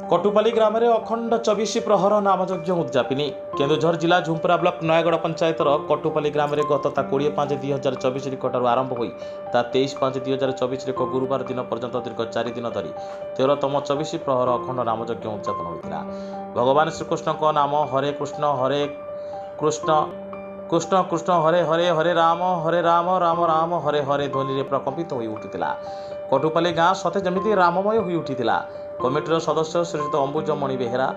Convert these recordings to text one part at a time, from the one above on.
कटुपाली ग्राम में अखंड 24 प्रहर नामयज्ञ उद्यापिनी केन्दुझर जिला झुंपुरा ब्लॉक नयागढ़ पंचायतर कटुपाली ग्राम में गत 20/5/2024 निकटर आरंभ हो 23/5/2024 एक गुरुवार दिन पर्यंत दीर्घ 4 दिन धरी 13तम 24 प्रहर अखंड नामयज्ञ उद्यापन होता। भगवान श्रीकृष्ण नाम हरे कृष्ण कृष्ण कृष्ण कृष्ण हरे हरे हरे राम राम राम हरे हरे ध्वनि प्रकम्पित हो उठिला। कटुपाली गाँ सते जमी राममय हो उठिला। कमिटर सदस्य श्रीजुत अंबुजमणि बेहेरा,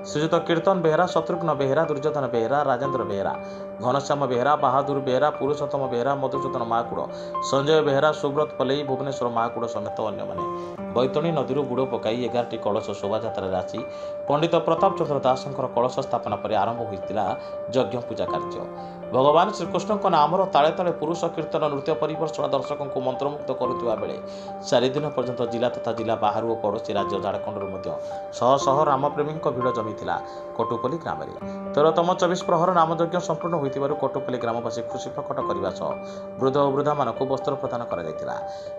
श्रीजुत कीर्तन बेहेरा, शत्रुघ्न बेहेरा, दुर्योधन बेहेरा, राजेन्द्र बेहेरा, घनश्याम बेहेरा, बहादुर बेहेरा, पुरुषोत्तम बेहेरा, मधुसूदन महाकूड़, संजय बेहेरा, सुब्रत पलई, भुवनेश्वर महाकूड़ समेत अन्य बैतणी नदी बुड़ पकाई 11टी कलश शोभायात्रा आसी पंडित प्रताप चंद्र दासंकर कलश स्थापना पर आरंभ होता यज्ञ पूजा कार्य। भगवान श्रीकृष्ण नामर ताले ताले पुरुष कीर्तन नृत्य परिवर्षण दर्शकों को मंत्रमुग्ध करुवा बेले 4 दिन पर्यंत जिला तथा जिला बाहर और पड़ोशी राज्य झारखंड शह शह रामप्रेमी भिड़ जमी कटुपाली ग्राम में 13तम 24 प्रहर नामयज्ञ संपूर्ण होइतिबारु कटुपाली ग्रामवासी खुशी प्रकट करने सह वृद्ध और वृद्धा मानक वस्त्र प्रदान कर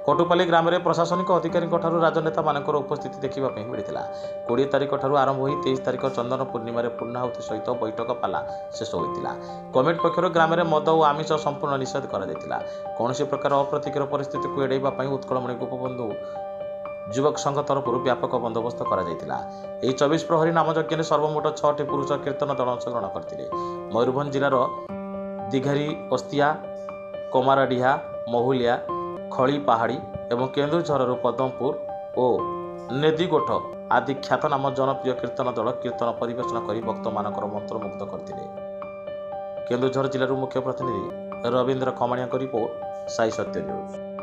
कटुपाली ग्राम में प्रशासनिक अधिकारी राजनेता मानकर उपस्थिति देखा मिलता। 20 तारिख ठारू आरंभ हो 23 तारिख चंदन पूर्णिमा पूर्णाहुति सहित बैठक पाला शेष होता। कमिटी पक्षर ग्राम में मद और आमिष संपूर्ण निषेध कर कौन प्रकार अप्रतिकर परिस्थिति को एड़ाई उत्कलमणि गोपबंधु युवक संघ तरफ व्यापक बंदोबस्त कर 24 प्रहरी नामयज्ञ सर्वमोट 6टी पुरुष कीर्तन दल अंशग्रहण करते। मयूरभंज जिलार दिघारी अस्तिया, कमाराडीहा, महुलिया, खड़ी पहाड़ी और केन्दुझर पद्मपुर और नेदीगोठ आदि ख्यातनाम जनप्रिय कीर्तन दल कीर्तन परिवेषण कर भक्त मानकर मंत्रमुग्ध करते। केन्दुझर जिलूर मुख्य प्रतिनिधि रवींद्र खमाणिया रिपोर्ट साई सत्य न्यूज।